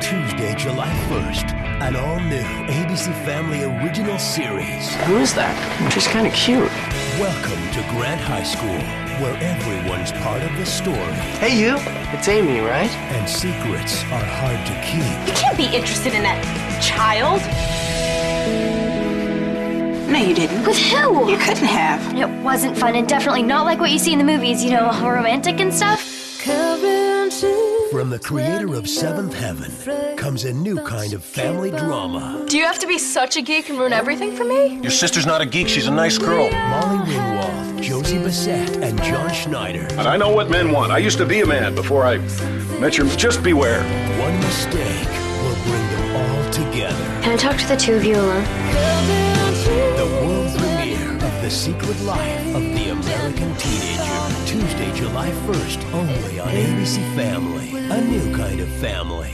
Tuesday, July 1st, an all-new ABC Family original series. Who is that? She's kind of cute. Welcome to Grant High School, where everyone's part of the story. Hey, you. It's Amy, right? And secrets are hard to keep. You can't be interested in that child. No, you didn't. With who? You couldn't have. It wasn't fun and definitely not like what you see in the movies, you know, romantic and stuff. From the creator of Seventh Heaven comes a new kind of family drama. Do you have to be such a geek and ruin everything for me? Your sister's not a geek, she's a nice girl. Molly Ringwald, Josie Bassett, and John Schneider. And I know what men want. I used to be a man before I met your... Just beware. One mistake will bring them all together. Can I talk to the two of you alone? The world premiere of The Secret Life of the American Teenager. Tuesday, July 1st, only on ABC Family. A new kind of family.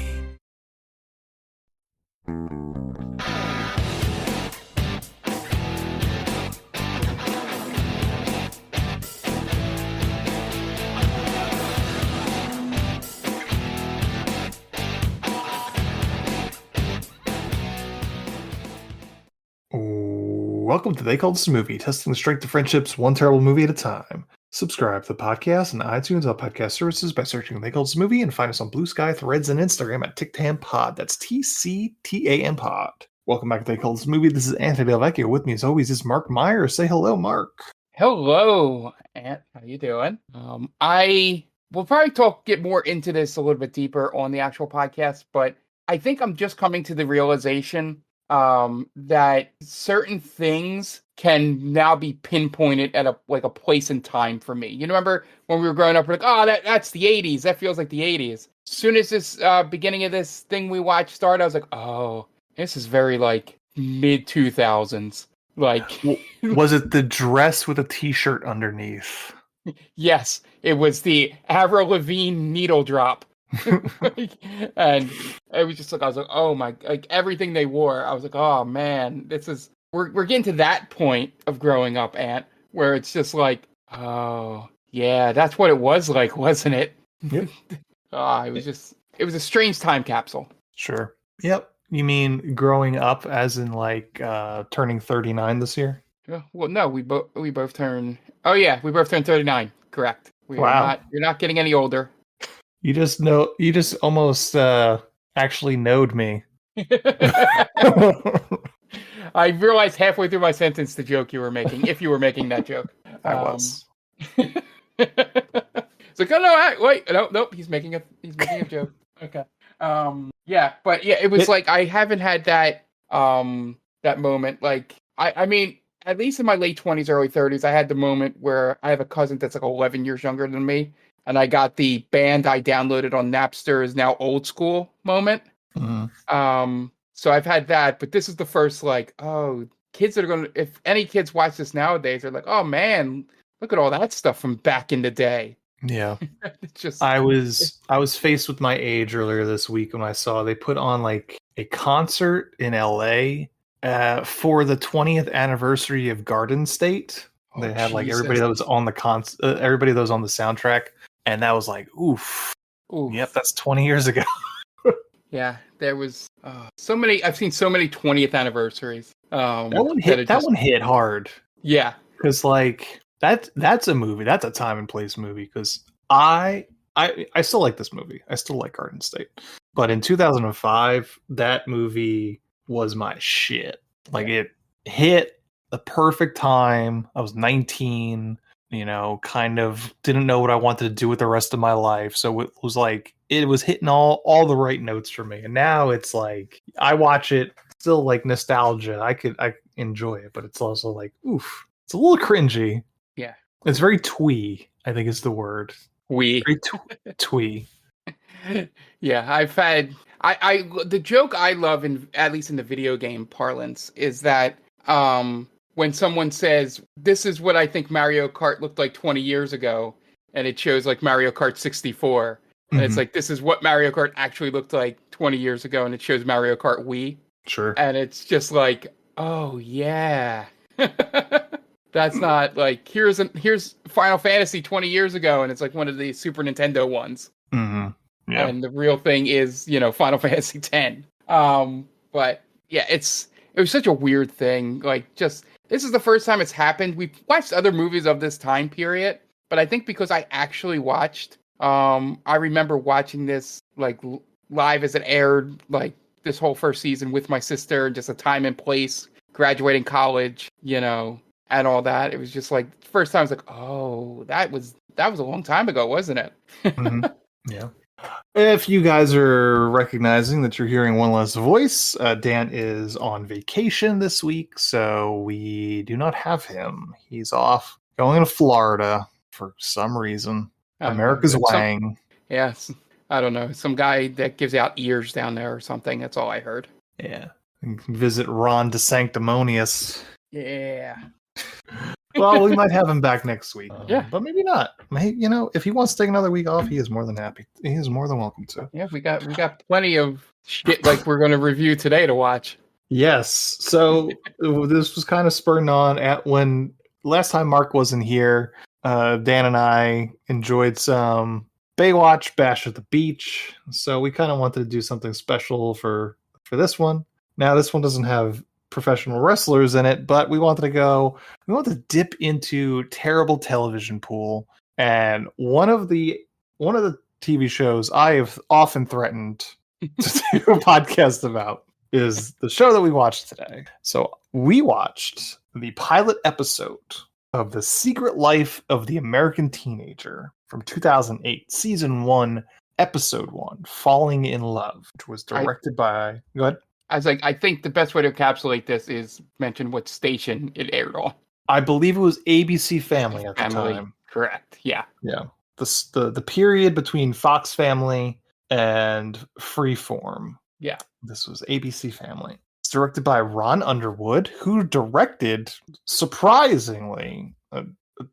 Welcome to They Call This a Movie, testing the strength of friendships one terrible movie at a time. Subscribe to the podcast on iTunes or podcast services by searching They Call This a Movie, and find us on Blue Sky, Threads, and Instagram at TicTamPod. That's TCTAN Pod. Welcome back to They Call This a Movie. This is Anthony Del Vecchio. With me as always is Mark Meyer. Say hello, Mark. Hello, Ant. How you doing? I will probably get more into this a little bit deeper on the actual podcast, but I think I'm just coming to the realization that certain things can now be pinpointed at a place in time for me. You remember when we were growing up, we're like, oh, that's the 80s. That feels like the 80s. As soon as this beginning of this thing we watched started, I was like, oh, this is very like mid 2000s. Like, was it the dress with a t-shirt underneath? Yes, it was the Avril Lavigne needle drop. And it was just like, I was like, oh my, like everything they wore, I was like, oh man, we're getting to that point of growing up, Ant, where it's just like, oh yeah, that's what it was like, wasn't it? Yep. It was a strange time capsule. Sure. Yep. You mean growing up as in like turning 39 this year? Well, no, we both turned, oh yeah, we both turned 39, correct. Wow. You're not getting any older. You just almost actually knowed me. I realized halfway through my sentence the joke you were making, if you were making that joke. I was. It's like, oh no, wait, nope, he's making a joke. Okay. It was like I haven't had that moment. Like I mean, at least in my late 20s, early 30s, I had the moment where I have a cousin that's like 11 years younger than me. And I got the band I downloaded on Napster is now old school moment. Mm-hmm. So I've had that, but this is the first like, oh, kids that are going to, if any kids watch this nowadays, they're like, oh man, look at all that stuff from back in the day. Yeah. It's just, I was faced with my age earlier this week when I saw they put on like a concert in LA for the 20th anniversary of Garden State. They had like everybody that was on the everybody that was on the soundtrack. And that was like, oof. Yep, that's 20 years ago. Yeah, there was so many. I've seen so many 20th anniversaries. That one hit hard. Yeah, because like that's a movie. That's a time and place movie. Because I still like this movie. I still like Garden State. But in 2005, that movie was my shit. Like it hit the perfect time. I was 19. Kind of didn't know what I wanted to do with the rest of my life. So it was like, it was hitting all the right notes for me. And now it's like, I watch it, still like nostalgia. I enjoy it, but it's also like, oof, it's a little cringy. Yeah. It's very twee, I think is the word. Twee. Very twee. Yeah, I've had, the joke I love, at least in the video game parlance, is that, when someone says, this is what I think Mario Kart looked like 20 years ago, and it shows like Mario Kart 64, and it's like, this is what Mario Kart actually looked like 20 years ago, and it shows Mario Kart Wii. Sure. And it's just like, oh yeah. That's not like, here's Final Fantasy 20 years ago, and it's like one of the Super Nintendo ones. Mm-hmm. Yeah. and the real thing is, Final Fantasy X. But yeah, it was such a weird thing. Like, just this is the first time it's happened. We've watched other movies of this time period, but I think because I actually watched, I remember watching this like live as it aired, like this whole first season with my sister, just a time and place, graduating college, and all that. It was just like first time I was like, oh, that was a long time ago, wasn't it? Mm-hmm. Yeah. If you guys are recognizing that you're hearing one less voice, Dan is on vacation this week, so we do not have him. He's off going to Florida for some reason. America's Wang. Yes. I don't know. Some guy that gives out ears down there or something. That's all I heard. Yeah. Visit Ron DeSanctimonious. Yeah. Well, we might have him back next week. Yeah. But maybe not. If he wants to take another week off, he is more than happy. He is more than welcome to. Yeah, we got plenty of shit like we're going to review today to watch. Yes. So this was kind of spurred on at when last time Mark wasn't here. Dan and I enjoyed some Baywatch, Bash at the Beach. So we kind of wanted to do something special for this one. Now this one doesn't have professional wrestlers in it, but we wanted to dip into terrible television pool. And one of the TV shows I have often threatened to do a podcast about is the show that we watched today. So we watched the pilot episode of The Secret Life of the American Teenager from 2008, season 1, episode 1, Falling in Love, which was directed by... Go ahead. I was like, I think the best way to encapsulate this is mention what station it aired on. I believe it was ABC Family at the time. Correct. Yeah. Yeah. The period between Fox Family and Freeform. Yeah. This was ABC Family. It's directed by Ron Underwood, who directed, surprisingly,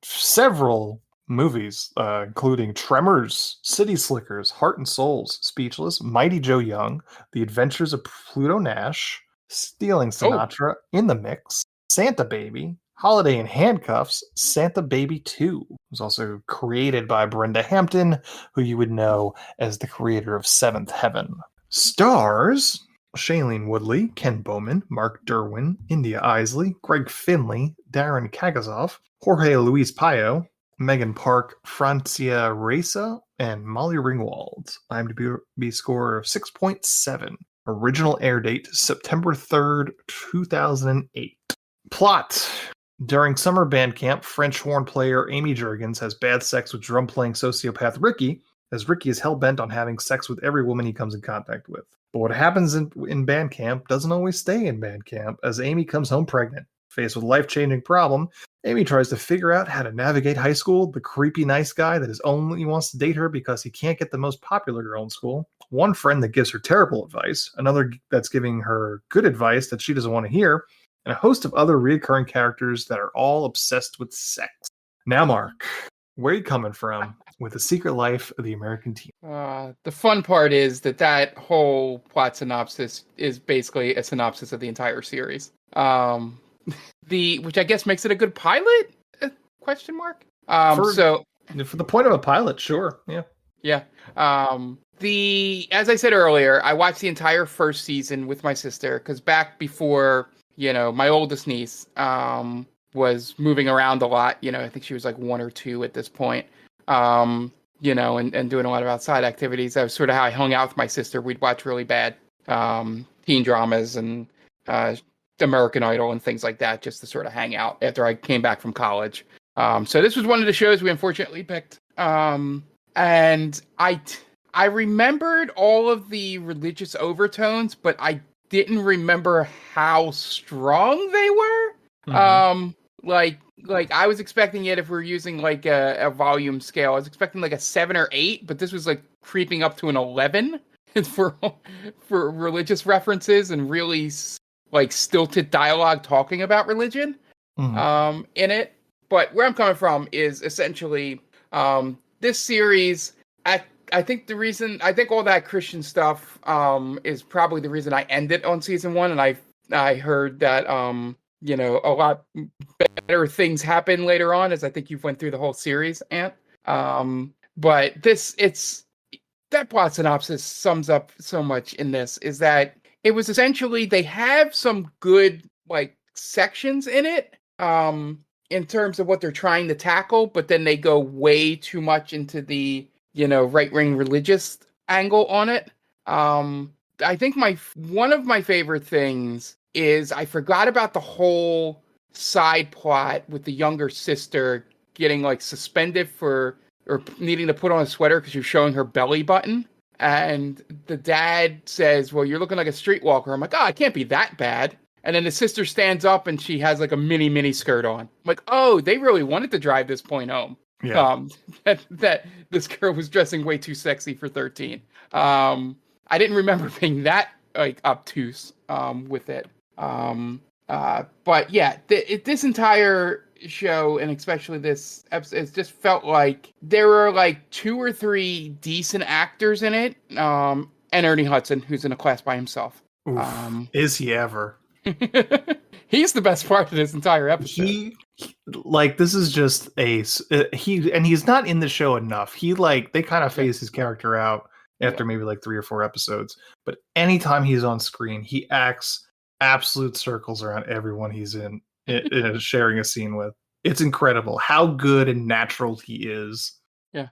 several movies, including Tremors, City Slickers, Heart and Souls, Speechless, Mighty Joe Young, The Adventures of Pluto Nash, Stealing Sinatra, In the Mix, Santa Baby, Holiday in Handcuffs, Santa Baby 2. It was also created by Brenda Hampton, who you would know as the creator of Seventh Heaven. Stars Shailene Woodley, Ken Bowman, Mark Derwin, India Isley, Greg Finley, Darren Kagazoff, Jorge Luis Payo, Megan Park, Francia Reza, and Molly Ringwald. IMDb score of 6.7. Original air date September 3rd, 2008. Plot. During summer band camp, French horn player Amy Jurgens has bad sex with drum-playing sociopath Ricky, as Ricky is hell-bent on having sex with every woman he comes in contact with. But what happens in band camp doesn't always stay in band camp, as Amy comes home pregnant. Faced with a life-changing problem, Amy tries to figure out how to navigate high school, the creepy nice guy that only wants to date her because he can't get the most popular girl in school, one friend that gives her terrible advice, another that's giving her good advice that she doesn't want to hear, and a host of other recurring characters that are all obsessed with sex. Now, Mark, where are you coming from with The Secret Life of the American Teen? The fun part is that whole plot synopsis is basically a synopsis of the entire series. Which I guess makes it a good pilot? Question mark. For the point of a pilot, sure. Yeah. Yeah. As I said earlier, I watched the entire first season with my sister because back before, my oldest niece was moving around a lot. I think she was like 1 or 2 at this point. And doing a lot of outside activities. That was sort of how I hung out with my sister. We'd watch really bad teen dramas and American Idol and things like that just to sort of hang out after I came back from college. So this was one of the shows we unfortunately picked. And I remembered all of the religious overtones, but I didn't remember how strong they were. Mm-hmm. Like I was expecting it, if we're using like a volume scale, I was expecting like a 7 or 8, but this was like creeping up to an 11 for religious references and really like stilted dialogue talking about religion in it. But where I'm coming from is essentially this series. I think all that Christian stuff is probably the reason I ended on season 1, and I heard that a lot better things happen later on, as I think you've went through the whole series, Ant. But this that plot synopsis sums up so much in this, is that it was essentially, they have some good like sections in it, in terms of what they're trying to tackle, but then they go way too much into the, right-wing religious angle on it. I think one of my favorite things is I forgot about the whole side plot with the younger sister getting like suspended or needing to put on a sweater because you're showing her belly button. And the dad says, well, you're looking like a streetwalker. I'm like, oh, it can't be that bad. And then the sister stands up and she has like a mini skirt on. I'm like, oh, they really wanted to drive this point home. Yeah. That this girl was dressing way too sexy for 13. I didn't remember being that like obtuse with it. But yeah, this entire show, and especially this episode, it just felt like there were like 2 or 3 decent actors in it. And Ernie Hudson, who's in a class by himself. Oof, is he ever? He's the best part of this entire episode. This is just he's not in the show enough. They kind of phase his character out after maybe like 3 or 4 episodes. But anytime he's on screen, he acts absolute circles around everyone he's in sharing a scene with. It's incredible how good and natural he is. Yeah,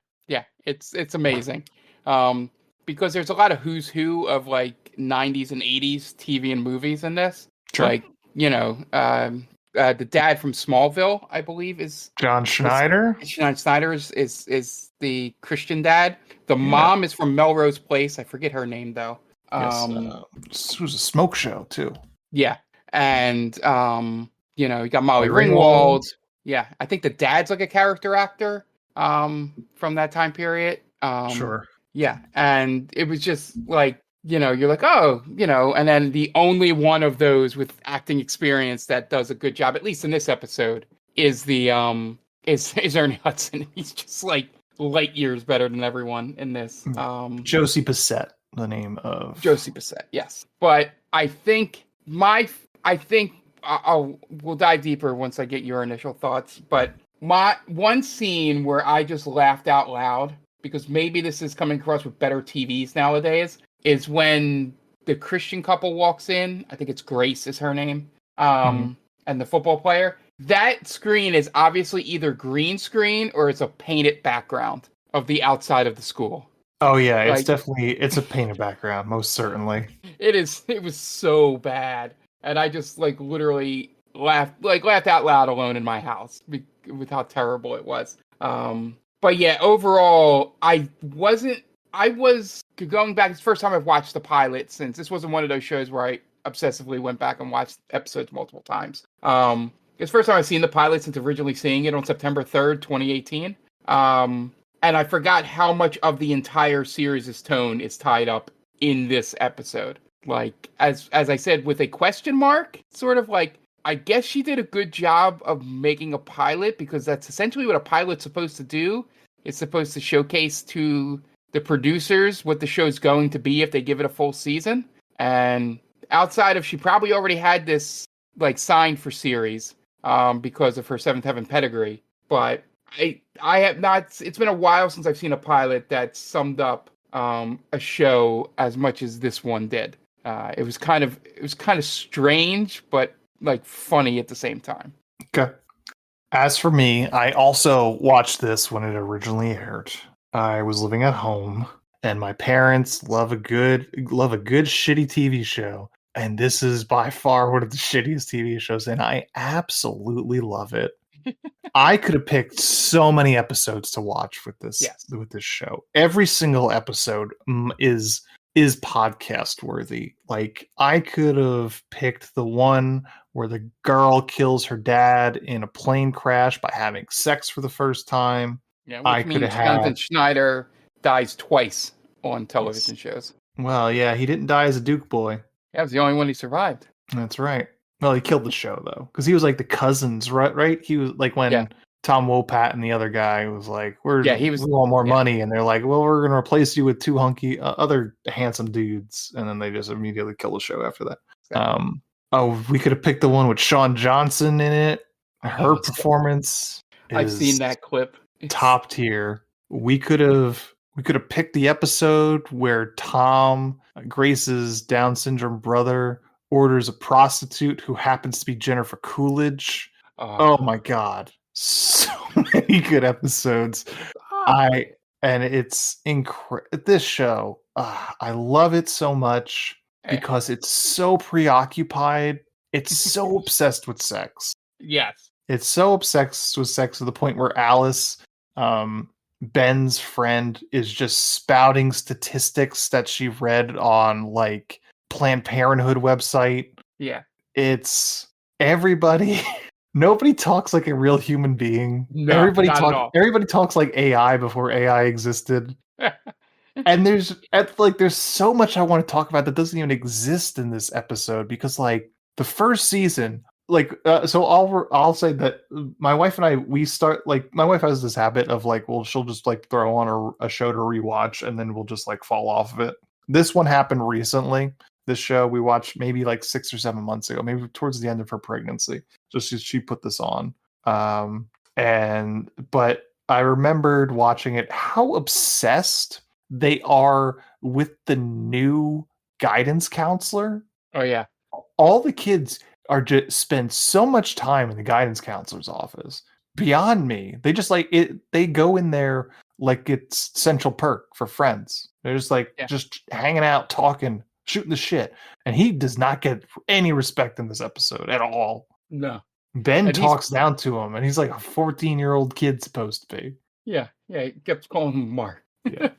it's amazing. Because there's a lot of who's who of like 90s and 80s TV and movies in this. Sure. Like, the dad from Smallville, I believe, is John Schneider. John Schneider is the Christian dad. The mom is from Melrose Place. I forget her name though. It was a smoke show too. Yeah, and you got Molly Ringwald. Yeah, I think the dad's like a character actor from that time period. Sure. Yeah, and it was just like, you're like, oh, and then the only one of those with acting experience that does a good job, at least in this episode, is the is Ernie Hudson. He's just like light years better than everyone in this. Josie Bissett, the name of Josie Bissett. Yes, but I think we'll dive deeper once I get your initial thoughts. But my one scene where I just laughed out loud, because maybe this is coming across with better TVs nowadays, is when the Christian couple walks in. I think it's Grace is her name. And the football player. That screen is obviously either green screen or it's a painted background of the outside of the school. Oh yeah, it's a painted background, most certainly. It was so bad. And I just like literally laughed out loud alone in my house with how terrible it was. But yeah, overall, I was going back. It's the first time I've watched the pilot since this wasn't one of those shows where I obsessively went back and watched episodes multiple times. It's the first time I've seen the pilot since originally seeing it on September 3rd, 2018. And I forgot how much of the entire series' tone is tied up in this episode. Like, as I said, with a question mark, sort of like, I guess she did a good job of making a pilot, because that's essentially what a pilot's supposed to do. It's supposed to showcase to the producers what the show's going to be if they give it a full season. And outside of, she probably already had this like signed for series because of her Seventh Heaven pedigree. But I have not. It's been a while since I've seen a pilot that summed up a show as much as this one did. It was kind of strange, but like funny at the same time. Okay. As for me, I also watched this when it originally aired. I was living at home, and my parents love a good shitty TV show, and this is by far one of the shittiest TV shows, and I absolutely love it. I could have picked so many episodes to watch with this with this show. Every single episode is podcast worthy. Like, I could have picked the one where the girl kills her dad in a plane crash by having sex for the first time. Yeah, which means Jonathan Schneider dies twice on television shows. Well, yeah, he didn't die as a Duke boy. That was the only one he survived. That's right. Well, he killed the show, though, because he was like the cousins, right? He was like when Tom Wopat and the other guy was like, we want more money, and they're like, well, we're going to replace you with 2 hunky other handsome dudes, and then they just immediately kill the show after that. We could have picked the one with Shawn Johnson in it. Her performance I've seen that clip. Top tier. We could have We could have picked the episode where Tom, Grace's Down syndrome brother, orders a prostitute who happens to be Jennifer Coolidge. Oh my god. So many good episodes. And it's incredible. This show, I love it so much because it's so preoccupied. It's so obsessed with sex. Yes. It's so obsessed with sex to the point where Alice, Ben's friend, is just spouting statistics that she read on like Planned Parenthood website. Yeah. It's everybody. Nobody talks like a real human being. No, everybody talks like AI before AI existed. And there's so much I want to talk about that doesn't even exist in this episode because like the first season, so I'll say that my wife and I, my wife has this habit of like, well, she'll just like throw on a show to rewatch and then we'll just like fall off of it. This one happened recently. This show we watched maybe like 6 or 7 months ago, maybe towards the end of her pregnancy. Just she put this on. But I remembered watching it, how obsessed they are with the new guidance counselor. Oh yeah. All the kids are just spend so much time in the guidance counselor's office. Beyond me. They just like it, they go in there like it's Central Perk for friends. They're just like just hanging out, talking, shooting the shit. And he does not get any respect in this episode at all. No. Ben talks down to him, and he's like a 14-year-old kid supposed to be. Yeah, he kept calling him Mark. Yeah.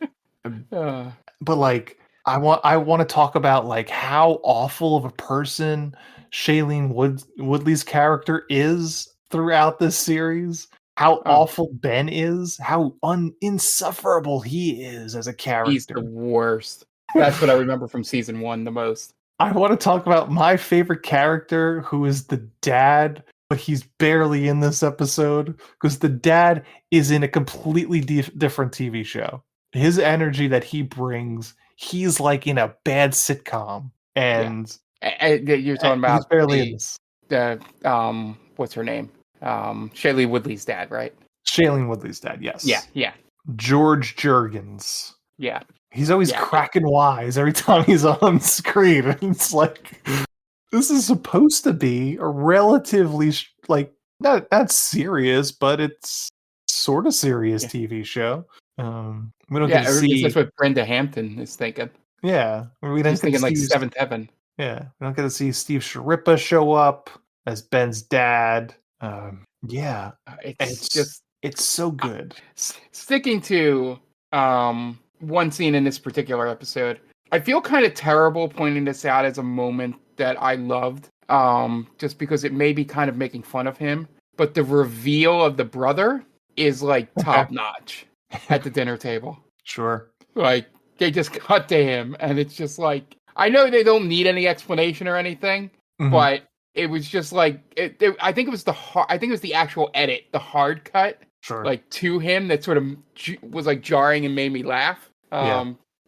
But like, I want to talk about like how awful of a person Shailene Woodley's character is throughout this series. How awful Ben is. How insufferable he is as a character. He's the worst. That's what I remember from season 1 the most. I want to talk about my favorite character, who is the dad, but he's barely in this episode because the dad is in a completely different TV show. His energy that he brings, he's like in a bad sitcom. And you're talking about he's barely in this. What's her name? Shailene Woodley's dad, right? Shailene Woodley's dad, yes. Yeah. George Jurgens. Yeah. He's always cracking wise every time he's on screen. It's like, this is supposed to be a relatively, like, not serious, but it's sort of serious TV show. We don't get to see. That's what Brenda Hampton is thinking. Yeah. We don't She's thinking like Seventh Heaven. Yeah. We don't get to see Steve Sharippa show up as Ben's dad. It's so good. Sticking to one scene in this particular episode, I feel kind of terrible pointing this out as a moment that I loved, just because it may be kind of making fun of him. But the reveal of the brother is like top notch at the dinner table. Sure. Like they just cut to him, and it's just like, I know they don't need any explanation or anything, but it was just like I think it was the actual edit, the hard cut, like to him that sort of was like jarring and made me laugh.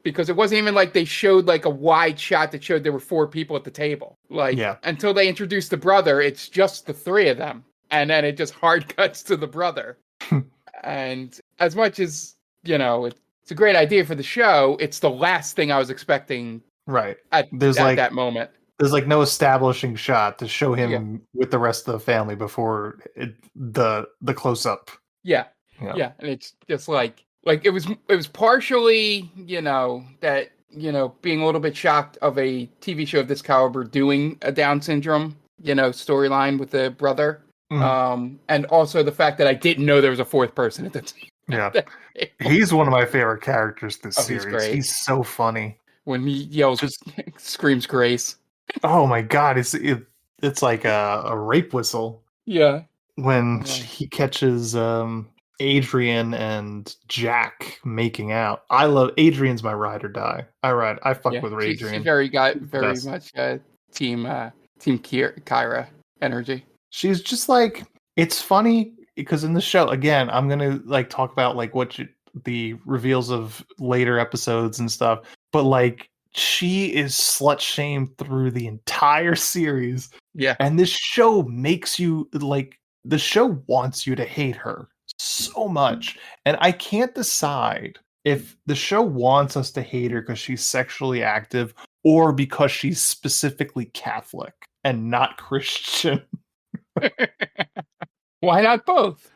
Because it wasn't even like they showed like a wide shot that showed there were 4 people at the table. Like until they introduced the brother, it's just the 3 of them, and then it just hard cuts to the brother. And as much as it's a great idea for the show, it's the last thing I was expecting. Right. At that moment. There's like no establishing shot to show him with the rest of the family before the close up. Yeah. And it's just like it was partially, that, being a little bit shocked of a TV show of this caliber doing a Down syndrome, storyline with the brother. And also the fact that I didn't know there was a 4th person at the time. Yeah. He's one of my favorite characters this series. He's so funny. When he yells, screams Grace. Oh my god, it's like a rape whistle. Yeah. When he catches Adrian and Jack making out. I love Adrian's my ride or die. I fuck with Adrian. She's very much team Kyra energy. She's just like, it's funny because in the show, again, I'm gonna like talk about like the reveals of later episodes and stuff, but like she is slut shamed through the entire series. Yeah. And this show makes you like, the show wants you to hate her so much. And I can't decide if the show wants us to hate her because she's sexually active or because she's specifically Catholic and not Christian. Why not both?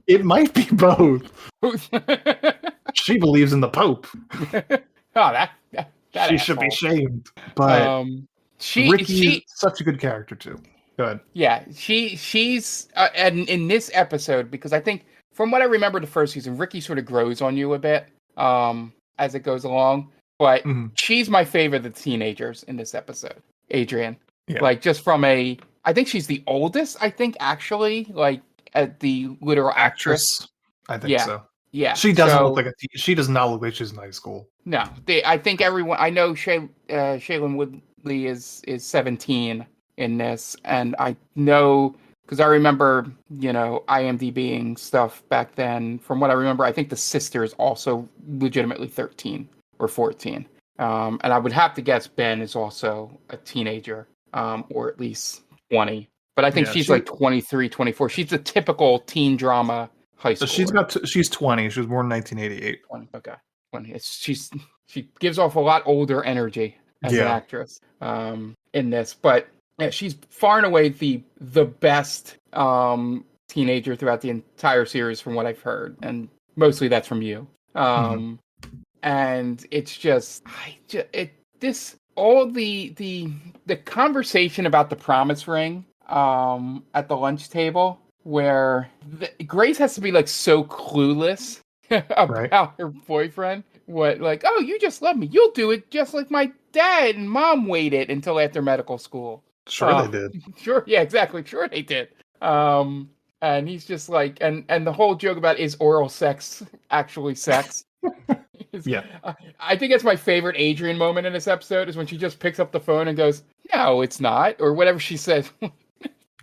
It might be both. She believes in the Pope. that she should be shamed. But Ricky's such a good character too. Go ahead. Yeah, she's and in this episode, because I think from what I remember the first season, Ricky sort of grows on you a bit as it goes along. But she's my favorite of the teenagers in this episode, Adrian. Yeah. Like just from I think she's the oldest. I think actually, like at the literal actress. I think so. Yeah, she doesn't look like she does not look like she's in high school. No, I think everyone. I know Shailene Woodley is 17 in this, and I know because I remember IMDbing stuff back then. From what I remember, I think the sister is also legitimately 13 or 14, and I would have to guess Ben is also a teenager, or at least 20. But I think she's like 23, 24. She's a typical teen drama high school. So she's 20. She was born in 1988. 20. Okay, 20. She gives off a lot older energy as an actress in this, but yeah, she's far and away the best teenager throughout the entire series, from what I've heard, and mostly that's from you. And it's just all the conversation about the promise ring at the lunch table, where Grace has to be like so clueless about her boyfriend. What, like, oh, you just love me. You'll do it just like my dad and mom waited until after medical school. Sure they did. Sure, yeah, exactly. Sure they did. And he's just like, and the whole joke about is oral sex actually sex? Yeah. I think it's my favorite Adrian moment in this episode is when she just picks up the phone and goes, no, it's not, or whatever she said.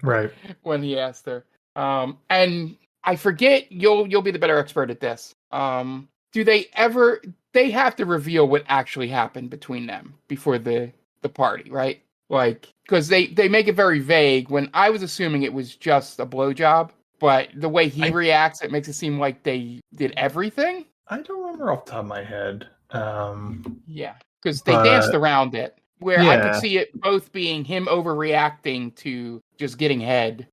Right. When he asked her. And I forget, you'll be the better expert at this. Do they have to reveal what actually happened between them before the party, right? Like, because they make it very vague. When I was assuming it was just a blowjob, but the way he reacts, it makes it seem like they did everything. I don't remember off the top of my head. Yeah, because they danced around it, where I could see it both being him overreacting to just getting head,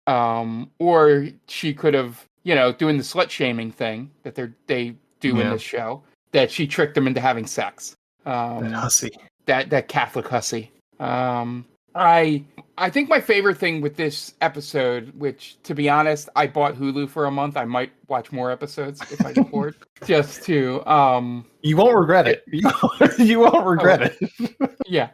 or she could have, doing the slut shaming thing that they do in this show, that she tricked him into having sex. That hussy. That Catholic hussy. I think my favorite thing with this episode, which, to be honest, I bought Hulu for a month. I might watch more episodes if I can afford, just to. You won't regret it. You won't regret it. Yeah.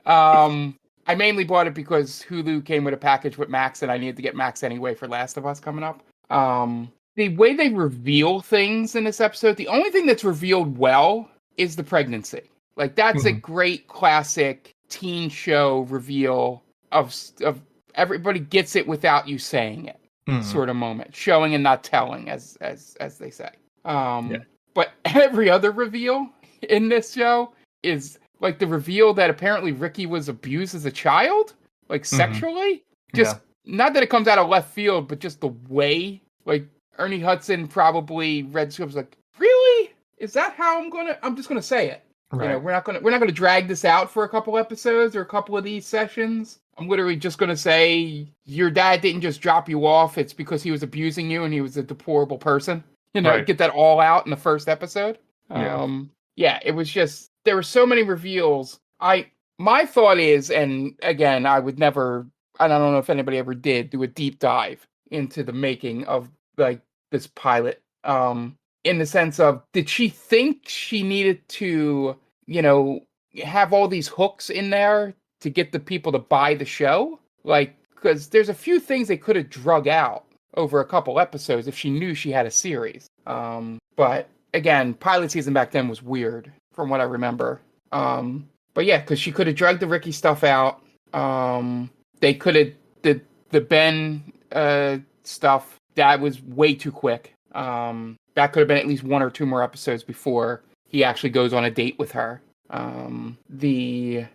I mainly bought it because Hulu came with a package with Max, and I needed to get Max anyway for Last of Us coming up. The way they reveal things in this episode, the only thing that's revealed well is the pregnancy. Like, that's a great classic teen show reveal of everybody gets it without you saying it sort of moment, showing and not telling, as they say. But every other reveal in this show is like the reveal that apparently Ricky was abused as a child, like sexually. Just not that it comes out of left field, but just the way, like, Ernie Hudson probably read scripts like, really? Is that how I'm just gonna say it. Right. We're not gonna drag this out for a couple episodes or a couple of these sessions. I'm literally just gonna say your dad didn't just drop you off. It's because he was abusing you and he was a deplorable person. Get that all out in the first episode. It was just, there were so many reveals. My thought is, and again, I would never, and I don't know if anybody ever did, do a deep dive into the making of like this pilot. In the sense of, did she think she needed to, have all these hooks in there to get the people to buy the show? Like, because there's a few things they could have drug out over a couple episodes if she knew she had a series. But again, pilot season back then was weird from what I remember. But yeah, because she could have drugged the Ricky stuff out. They could have, the Ben stuff, that was way too quick. That could have been at least one or two more episodes before he actually goes on a date with her. The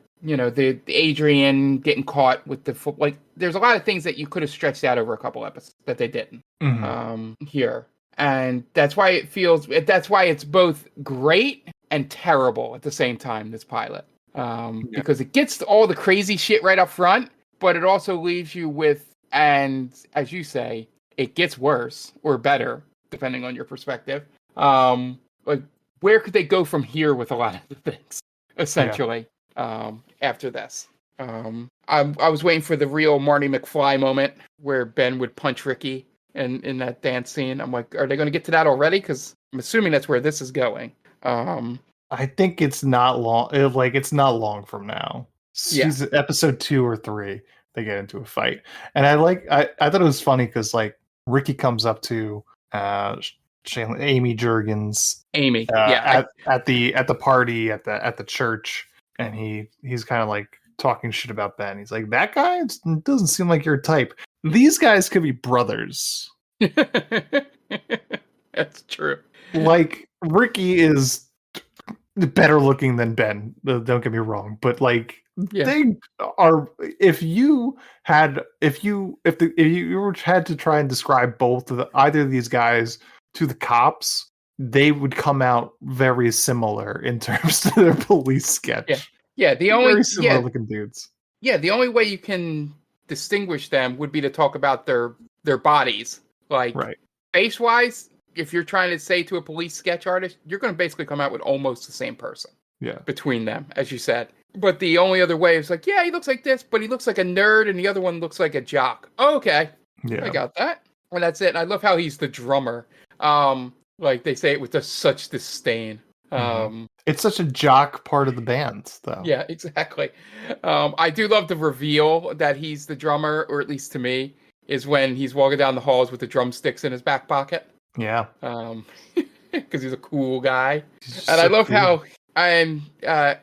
Adrian getting caught with there's a lot of things that you could have stretched out over a couple episodes that they didn't here. and that's why it's both great and terrible at the same time, this pilot. Because it gets all the crazy shit right up front, but it also leaves you with, and as you say, it gets worse or better, depending on your perspective. Like, where could they go from here with a lot of the things, essentially, after this? I was waiting for the real Marty McFly moment where Ben would punch Ricky in that dance scene. I'm like, are they going to get to that already? Because I'm assuming that's where this is going. I think it's not long. It's not long from now. Season episode 2 or 3, they get into a fight, and I thought it was funny because like Ricky comes up to Amy Jurgens, at the party at the church, and he's kind of like talking shit about Ben. He's like, that guy, it doesn't seem like your type. These guys could be brothers. That's true. Like, Ricky is better looking than Ben. Don't get me wrong, but like they are. If you had to try and describe either of these guys to the cops, they would come out very similar in terms of their police sketch. The only very similar looking dudes. Yeah, the only way you can distinguish them would be to talk about their bodies, like face wise. If you're trying to say to a police sketch artist, you're going to basically come out with almost the same person. Yeah, between them, as you said. But the only other way is like, he looks like this, but he looks like a nerd, and the other one looks like a jock. Oh, okay, I got that. And that's it. And I love how he's the drummer. Like they say it with such disdain. It's such a jock part of the band, though. Yeah, exactly. I do love the reveal that he's the drummer, or at least to me, is when he's walking down the halls with the drumsticks in his back pocket. Yeah. Because he's a cool guy. And I love how I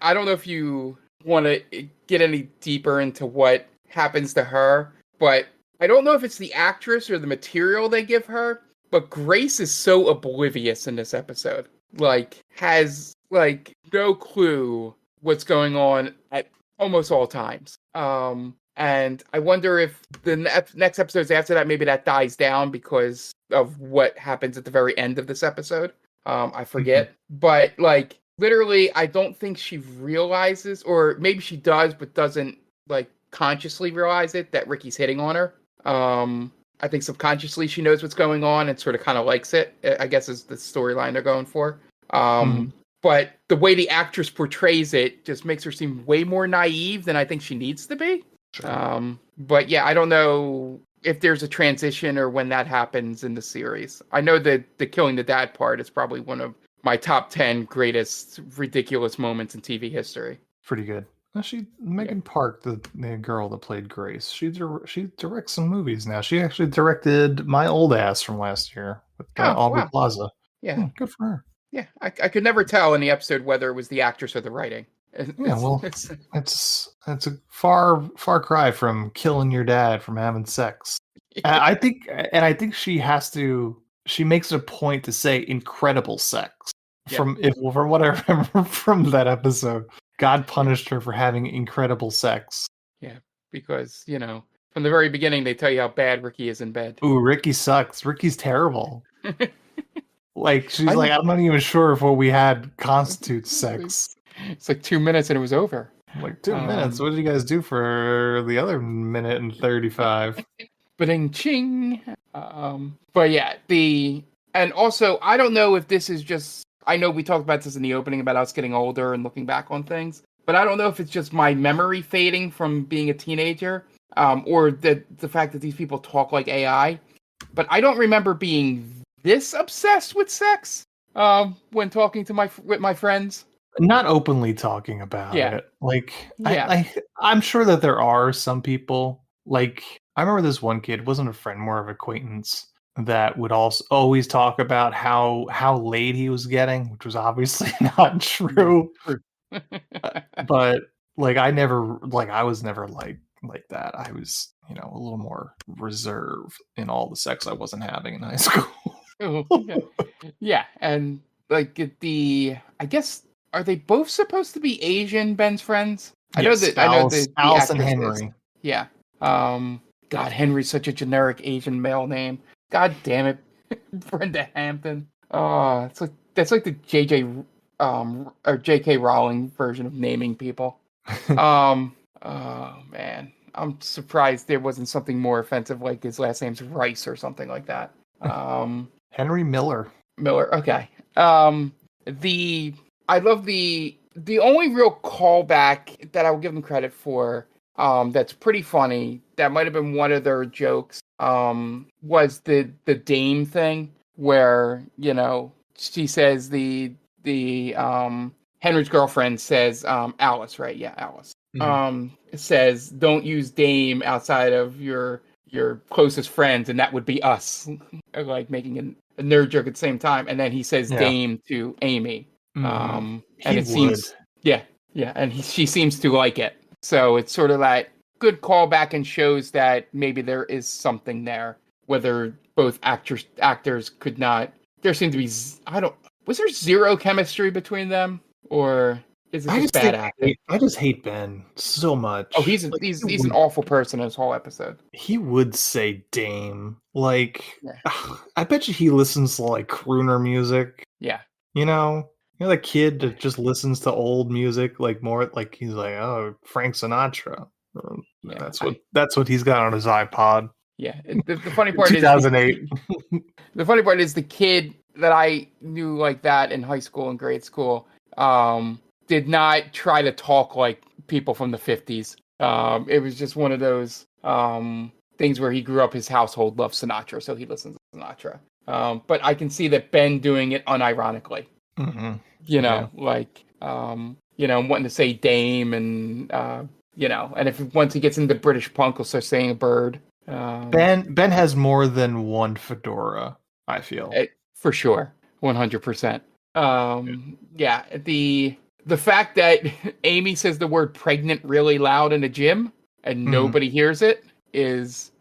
don't know if you want to get any deeper into what happens to her, but I don't know if it's the actress or the material they give her, but Grace is so oblivious in this episode. Like, has like no clue what's going on at almost all times. And I wonder if the next episodes after that, maybe that dies down because of what happens at the very end of this episode. I forget. But like, literally, I don't think she realizes, or maybe she does, but doesn't like consciously realize it, that Ricky's hitting on her. I think subconsciously she knows what's going on and sort of kind of likes it, I guess is the storyline they're going for. But the way the actress portrays it just makes her seem way more naive than I think she needs to be. Sure. But yeah, I don't know if there's a transition or when that happens in the series. I know that the killing the dad part is probably one of my top 10 greatest ridiculous moments in TV history. Pretty good. Megan Park, the girl that played Grace, she directs some movies now. She actually directed My Old Ass from last year with Aubrey Plaza. Yeah, good for her. Yeah, I could never tell in the episode whether it was the actress or the writing. It's a far cry from killing your dad from having sex. I think she makes it a point to say incredible sex. From what I remember from that episode, God punished her for having incredible sex. Yeah, because from the very beginning they tell you how bad Ricky is in bed. Ooh, Ricky sucks. Ricky's terrible. Like, she's like, I'm not even sure if what we had constitutes sex. It's like 2 minutes and it was over. Like 2 minutes. What did you guys do for the other minute and 35? Ba-ding-ching. But yeah, and also, I don't know if this is just, I know we talked about this in the opening about us getting older and looking back on things, but I don't know if it's just my memory fading from being a teenager, or the fact that these people talk like AI. But I don't remember being this obsessed with sex when talking to my friends. Not openly talking about it. Like, I'm sure that there are some people. Like, I remember this one kid, wasn't a friend, more of an acquaintance, that would also always talk about how late he was getting, which was obviously not true. But like, I was never like that. I was, a little more reserved in all the sex I wasn't having in high school. Yeah, and like I guess, are they both supposed to be Asian, Ben's friends? Yes, I know the Alice and actress Henry. is. Yeah. God, Henry's such a generic Asian male name. God damn it. Brenda Hampton. Oh, that's like the or J.K. Rowling version of naming people. Oh man, I'm surprised there wasn't something more offensive, like his last name's Rice or something like that. Henry Miller. Miller. Okay. The I love the only real callback that I will give them credit for. That's pretty funny. That might have been one of their jokes. Was the Dame thing where she says the Henry's girlfriend says Alice, right? Yeah, Alice. Says don't use Dame outside of your closest friends, and that would be us. Like making a nerd joke at the same time, and then he says Dame to Amy. And it seems and she seems to like it. So it's sort of that good callback and shows that maybe there is something there. Whether both actors could not, there seemed to be was there zero chemistry between them, or is it just bad acting? I just hate Ben so much. Oh, he's an awful person in this whole episode. He would say Dame. Like, I bet you he listens to like crooner music. Yeah. The kid that just listens to old music, like more like he's like, oh, Frank Sinatra. That's what he's got on his iPod. Yeah. The funny part 2008. The funny part is the kid that I knew like that in high school and grade school did not try to talk like people from the 50s. It was just one of those things where he grew up, his household loved Sinatra, so he listens to Sinatra. But I can see that Ben doing it unironically. Mm-hmm. Wanting to say Dame and and if once he gets into British punk, he'll start saying a bird. Ben has more than one fedora, I feel. For sure. 100%. The fact that Amy says the word pregnant really loud in a gym and nobody hears it is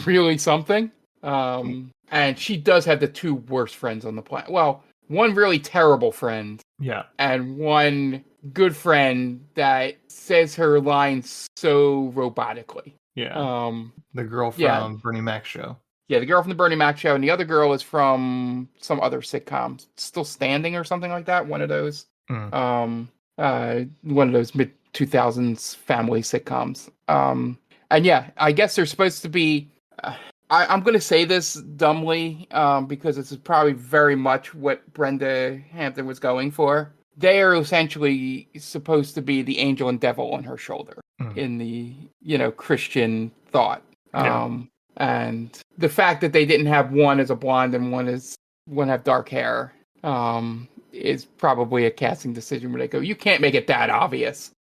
really something. And she does have the two worst friends on the planet. Well, one really terrible friend. Yeah. And one good friend that says her lines so robotically. Yeah. The girl from Bernie Mac show. Yeah, the girl from the Bernie Mac show, and the other girl is from some other sitcom, Still Standing or something like that. One of those. One of those mid 2000s family sitcoms. And yeah, I guess they're supposed to be. I'm going to say this dumbly because this is probably very much what Brenda Hampton was going for. They are essentially supposed to be the angel and devil on her shoulder in the Christian thought. And the fact that they didn't have one as a blonde and one have dark hair is probably a casting decision where they go, you can't make it that obvious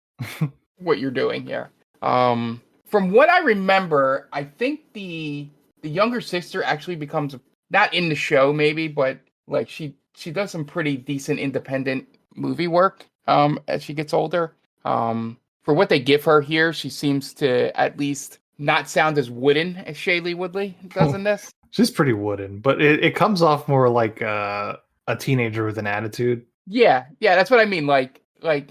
what you're doing here. From what I remember, I think the younger sister actually becomes, not in the show maybe, but like she does some pretty decent independent movie work as she gets older. For what they give her here, she seems to at least not sound as wooden as Shailene Woodley does in this. She's pretty wooden, but it comes off more like a teenager with an attitude. Yeah, that's what I mean. Like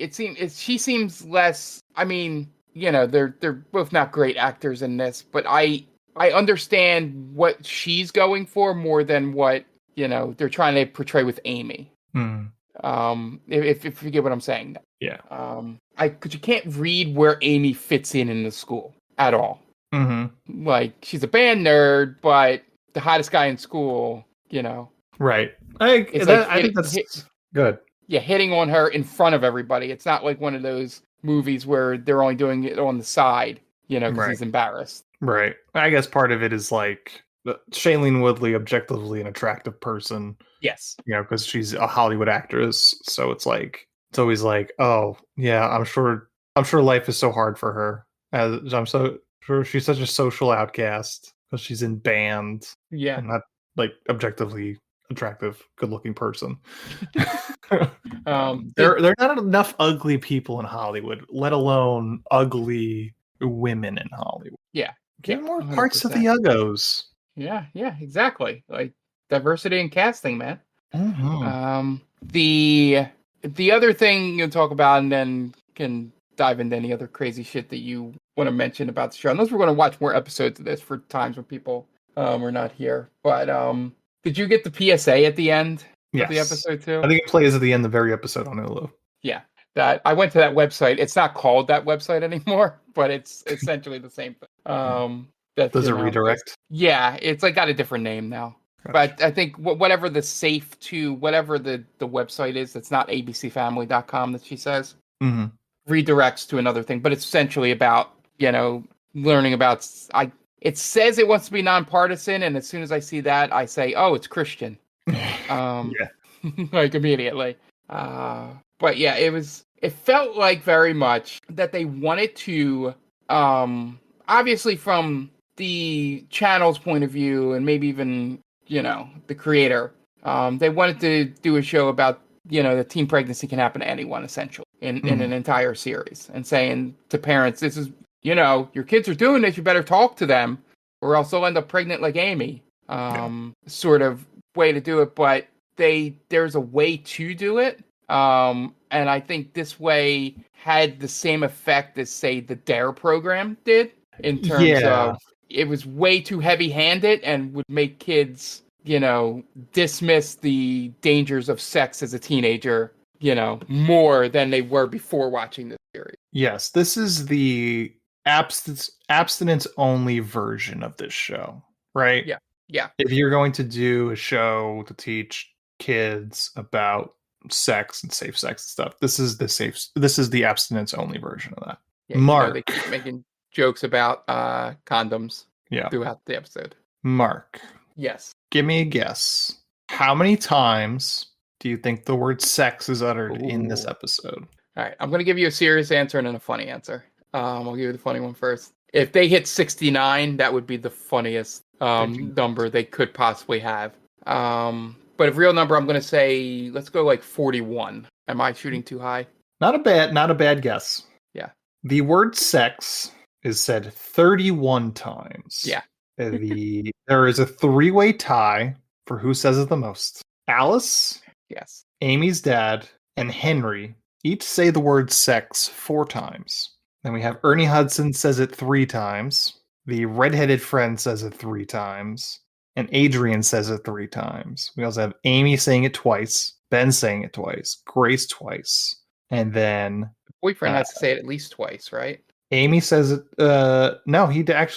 she seems less. I mean, they're both not great actors in this, but I understand what she's going for more than what they're trying to portray with Amy. If you get what I'm saying. Yeah. Because you can't read where Amy fits in the school at all. Mm-hmm. Like she's a band nerd, but the hottest guy in school. Right. I think that's good. Yeah, hitting on her in front of everybody. It's not like one of those movies where they're only doing it on the side, because he's embarrassed. Right. I guess part of it is like Shailene Woodley, objectively an attractive person. Yes. Because she's a Hollywood actress, so it's always like, oh yeah, I'm sure life is so hard for her. As I'm so sure she's such a social outcast because she's in band. Yeah. And not like objectively attractive, good-looking person. There are not enough ugly people in Hollywood, let alone ugly women in Hollywood. Yeah. Get more 100%. parts of the uggos. Yeah, exactly. Like diversity in casting, man. Mm-hmm. The other thing you'll talk about, and then can dive into any other crazy shit that you want to mention about the show. Unless we're going to watch more episodes of this for times when people are not here. But Did you get the PSA at the end of the Yes. episode too? I think it plays at the end of every episode on Hulu. Yeah. That I went to that website. It's not called that website anymore, but it's essentially the same thing. Does it redirect? Yeah, it's like got a different name now. Gotcha. But I think whatever the safe to whatever the website is, that's not abcfamily.com that she says, redirects to another thing. But it's essentially about, learning about. It says it wants to be nonpartisan, and as soon as I see that, I say, oh, it's Christian. Like immediately. But yeah, it felt like very much that they wanted to, obviously from the channel's point of view, and maybe even, the creator, they wanted to do a show about, that teen pregnancy can happen to anyone, essentially, in an entire series, and saying to parents, this is, your kids are doing this, you better talk to them, or else they'll end up pregnant like Amy, sort of way to do it, but there's a way to do it. And I think this way had the same effect as, say, the DARE program did, in terms of it was way too heavy-handed and would make kids, dismiss the dangers of sex as a teenager, more than they were before watching this series. Yes, this is the abstinence-only version of this show, right? Yeah. If you're going to do a show to teach kids about sex and safe sex and stuff, this is the abstinence only version of that. Mark, they keep making jokes about condoms Yeah. throughout the episode. Mark. Yes. Give me a guess. How many times do you think the word sex is uttered in this episode? All right. I'm going to give you a serious answer and then a funny answer. I'll give you the funny one first. If they hit 69, that would be the funniest number they could possibly have. But a real number, I'm going to say, let's go like 41. Am I shooting too high? Not a bad guess. Yeah. The word sex is said 31 times. Yeah. There is a three-way tie for who says it the most. Alice, yes, Amy's dad, and Henry each say the word sex 4 times. Then we have Ernie Hudson says it 3 times. The redheaded friend says it 3 times. And Adrian says it 3 times. We also have Amy saying it twice, Ben saying it twice, Grace twice, and then the boyfriend has to say it at least twice, right? Amy says it. No, he does.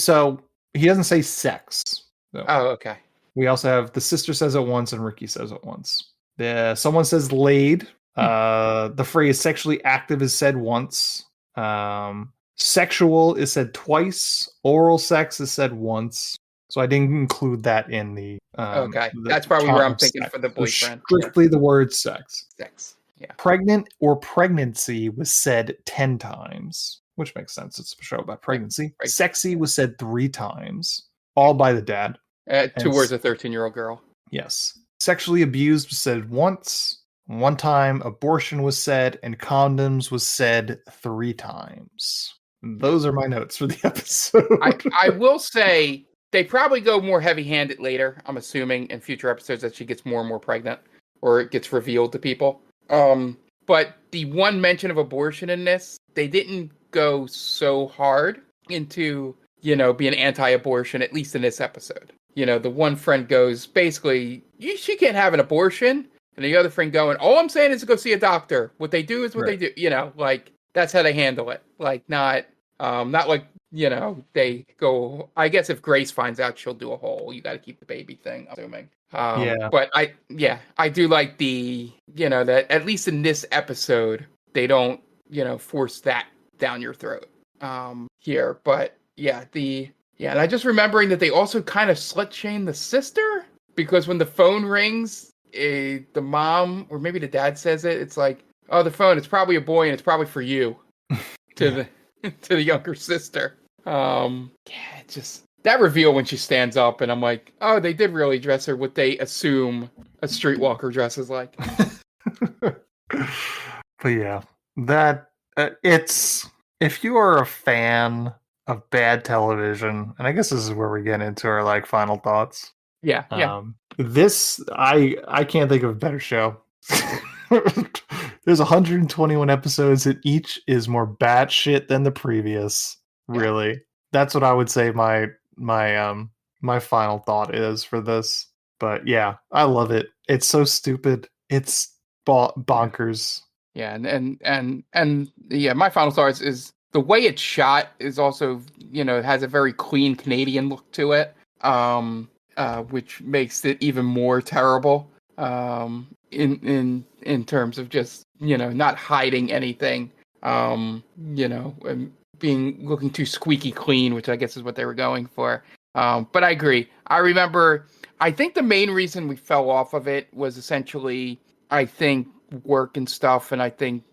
So he doesn't say sex. So. Oh, okay. We also have the sister says it once and Ricky says it once. Someone says laid. The phrase sexually active is said once. Sexual is said twice. Oral sex is said once. So I didn't include that in the. Okay, that's probably where I'm thinking for the boyfriend. Strictly the word sex. Sex. Yeah. Pregnant or pregnancy was said 10 times, which makes sense. It's a show about pregnancy. Right. Sexy was said 3 times, all by the dad. 2 words, a 13-year-old girl. Yes. Sexually abused was said once. 1 time. Abortion was said, and condoms was said 3 times. Those are my notes for the episode. I will say they probably go more heavy-handed later. I'm assuming in future episodes that she gets more and more pregnant, or it gets revealed to people. But the one mention of abortion in this, they didn't go so hard into, being anti-abortion, at least in this episode. The one friend goes, basically, she can't have an abortion. And the other friend going, all I'm saying is to go see a doctor. What they do is what they do. Like, that's how they handle it. Like, not like, they go, I guess if Grace finds out, she'll do a whole, you got to keep the baby thing, I'm assuming. But I do like the, that at least in this episode, they don't, force that down your throat here. But and I just remembering that they also kind of slut shame the sister, because when the phone rings, the mom, or maybe the dad says it, it's like, oh, the phone, it's probably a boy and it's probably for you to the younger sister. Just that reveal when she stands up, and I'm like, oh, they did really dress her what they assume a streetwalker dresses like. But yeah, that it's, if you are a fan of bad television, and I guess this is where we get into our like final thoughts. Yeah. This I can't think of a better show. There's 121 episodes, and each is more batshit than the previous. Really, that's what I would say. My my final thought is for this. But yeah, I love it. It's so stupid. It's bonkers. Yeah, and yeah, my final thoughts is the way it's shot is also, it has a very clean Canadian look to it, which makes it even more terrible, in terms of just, not hiding anything, and looking too squeaky clean, which I guess is what they were going for. But I agree. I think the main reason we fell off of it was essentially, I think, work and stuff, and I think,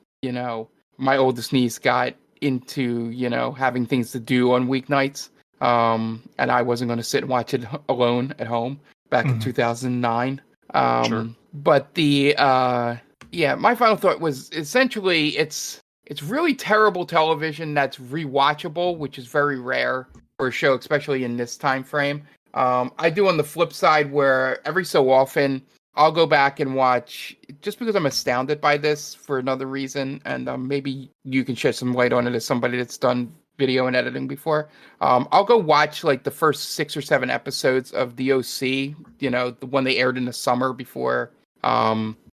my oldest niece got into, having things to do on weeknights, and I wasn't going to sit and watch it alone at home back in 2009. Sure. But my final thought was essentially it's really terrible television that's rewatchable, which is very rare for a show, especially in this time frame. I do on the flip side where every so often I'll go back and watch, just because I'm astounded by this for another reason, and maybe you can shed some light on it as somebody that's done video and editing before. I'll go watch like the first 6 or 7 episodes of The OC, the one they aired in the summer before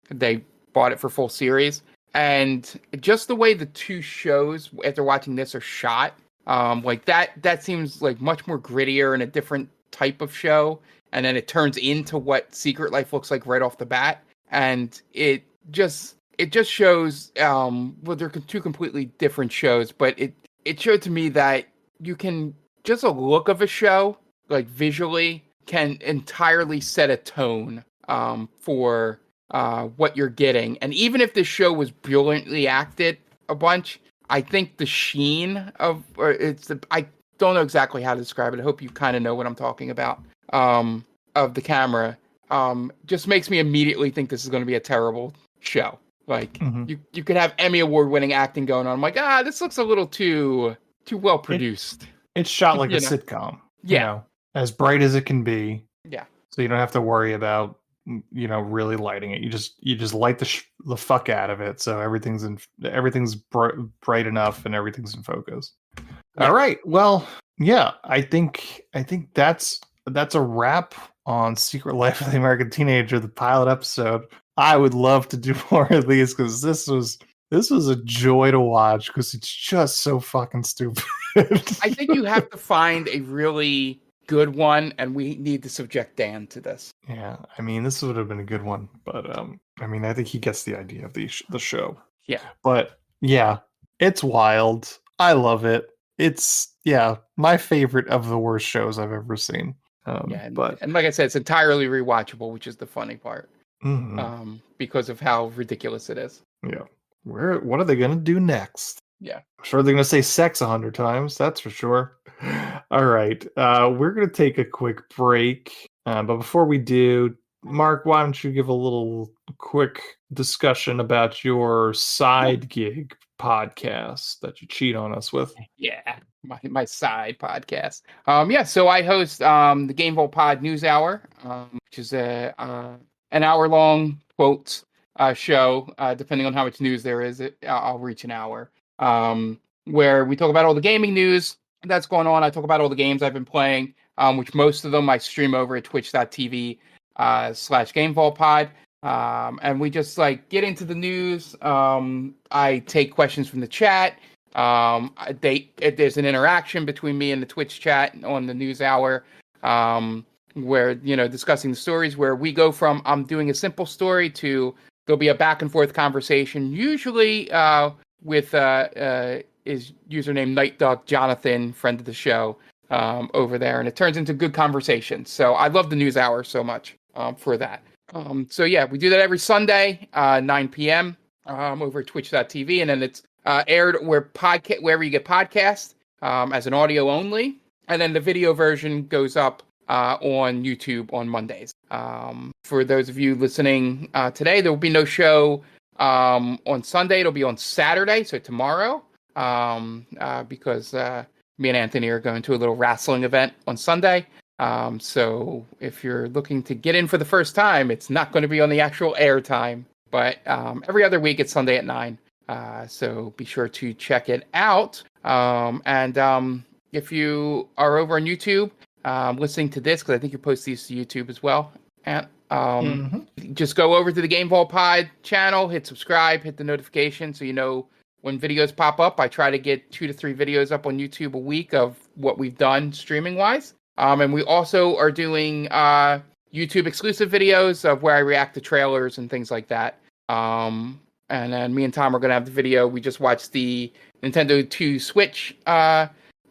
they bought it for full series. And just the way the two shows, after watching this, are shot, like that seems like much more grittier and a different type of show. And then it turns into what Secret Life looks like right off the bat. And it just shows, they're two completely different shows, but it showed to me that you can, just a look of a show, like visually, can entirely set a tone for what you're getting. And even if the show was brilliantly acted a bunch, I think the sheen of, I don't know exactly how to describe it. I hope you kind of know what I'm talking about, of the camera, just makes me immediately think this is going to be a terrible show. Like, you could have Emmy Award winning acting going on. I'm like, this looks a little too well produced. It's shot like a sitcom. Yeah. As bright as it can be. Yeah. So you don't have to worry about, really lighting it. You just light the fuck out of it. So everything's bright enough and everything's in focus. Yeah. All right. Well, yeah, I think that's a wrap on Secret Life of the American Teenager, the pilot episode. I would love to do more of these because this was a joy to watch because it's just so fucking stupid. I think you have to find a really good one, and we need to subject Dan to this. Yeah, I mean, this would have been a good one, but I think he gets the idea of the show. Yeah, but yeah, it's wild. I love it. It's my favorite of the worst shows I've ever seen. And like I said, it's entirely rewatchable, which is the funny part. Because of how ridiculous it is. Yeah. What are they gonna do next? Yeah. I'm sure they're gonna say sex 100 times, that's for sure. All right. We're gonna take a quick break. But before we do, Mark, why don't you give a little quick discussion about your side gig podcast that you cheat on us with? Yeah, my side podcast. So I host the Game Vault Pod News Hour, which is an hour-long quotes show. Depending on how much news there is, I'll reach an hour. Where we talk about all the gaming news that's going on. I talk about all the games I've been playing, which most of them I stream over at twitch.tv /GameVaultPod. And we just get into the news. I take questions from the chat. There's an interaction between me and the Twitch chat on the News Hour. Where, discussing the stories, where we go from I'm doing a simple story to there'll be a back and forth conversation, usually with his username Night Dog Jonathan, friend of the show, over there, and it turns into good conversation. So I love the News Hour so much for that. We do that every Sunday, 9 p.m. Over at twitch.tv, and then it's aired wherever you get podcasts as an audio only, and then the video version goes up on YouTube on Mondays. For those of you listening today, there will be no show on Sunday. It'll be on Saturday, so tomorrow, because me and Anthony are going to a little wrestling event on Sunday. So if you're looking to get in for the first time, it's not going to be on the actual air time, but every other week it's Sunday at 9. So be sure to check it out. And if you are over on YouTube, listening to this, because I think you post these to YouTube as well. And just go over to the Game Vault Pod channel, hit subscribe, hit the notification so you know when videos pop up. I try to get 2 to 3 videos up on YouTube a week of what we've done streaming wise. And we also are doing YouTube exclusive videos of where I react to trailers and things like that. And then me and Tom are going to have the video. We just watched the Nintendo 2 Switch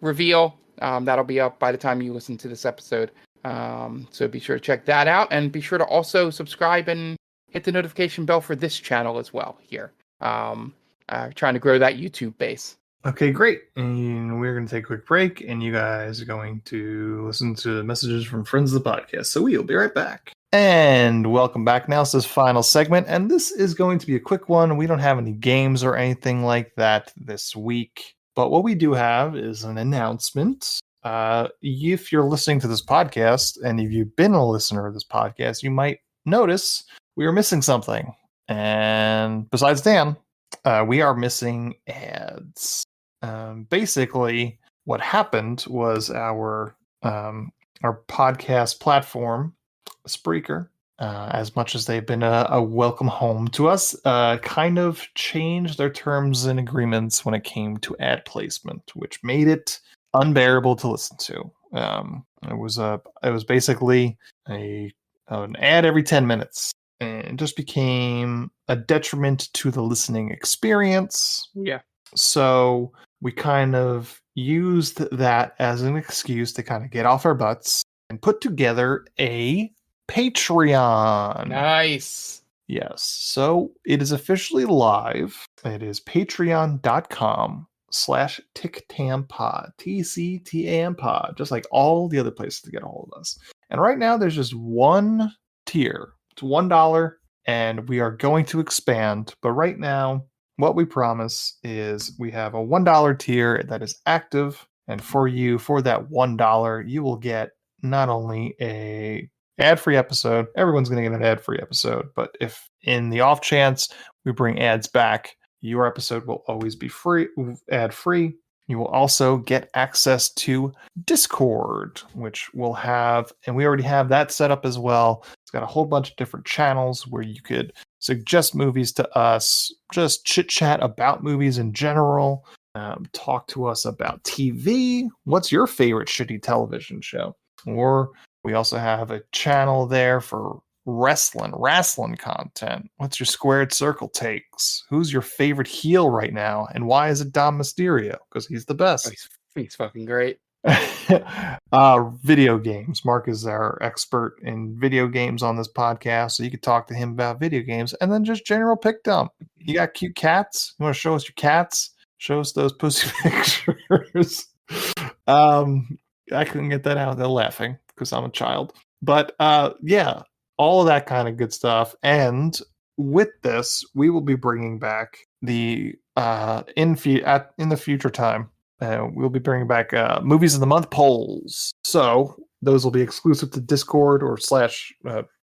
reveal. That'll be up by the time you listen to this episode. So be sure to check that out, and be sure to also subscribe and hit the notification bell for this channel as well here. Trying to grow that YouTube base. Okay, great. And we're going to take a quick break, and you guys are going to listen to messages from friends of the podcast. So we'll be right back. And welcome back now to this final segment. And this is going to be a quick one. We don't have any games or anything like that this week. But what we do have is an announcement. If you're listening to this podcast, and if you've been a listener of this podcast, you might notice we are missing something. And besides Dan, we are missing ads. Basically, what happened was our podcast platform, Spreaker, as much as they've been a welcome home to us, kind of changed their terms and agreements when it came to ad placement, which made it unbearable to listen to. It was basically an ad every 10 minutes, and it just became a detriment to the listening experience. Yeah. So we kind of used that as an excuse to kind of get off our butts and put together a Patreon. Nice. Yes. So it is officially live. It is patreon.com/TicTamPod. TCTAMPod. Just like all the other places to get a hold of us. And right now there's just one tier. It's $1, and we are going to expand. But right now, what we promise is we have a $1 tier that is active. And for that $1, you will get not only a ad-free episode. Everyone's going to get an ad-free episode. But if in the off chance we bring ads back, your episode will always be free, ad-free. You will also get access to Discord, which we'll have, and we already have that set up as well. It's got a whole bunch of different channels where you could suggest movies to us, just chit-chat about movies in general, talk to us about TV. What's your favorite shitty television show? Or we also have a channel there for wrestling content. What's your squared circle takes? Who's your favorite heel right now, and why is it Dom Mysterio? Because he's the best. He's fucking great. Video games. Mark is our expert in video games on this podcast, so you could talk to him about video games, and then just general pick dump. You got cute cats? You want to show us your cats? Show us those pussy pictures. I couldn't get that out. They're laughing because I'm a child. But yeah, all of that kind of good stuff. And with this, we will be bringing back the in the future time. We'll be bringing back movies of the month polls. So those will be exclusive to Discord or /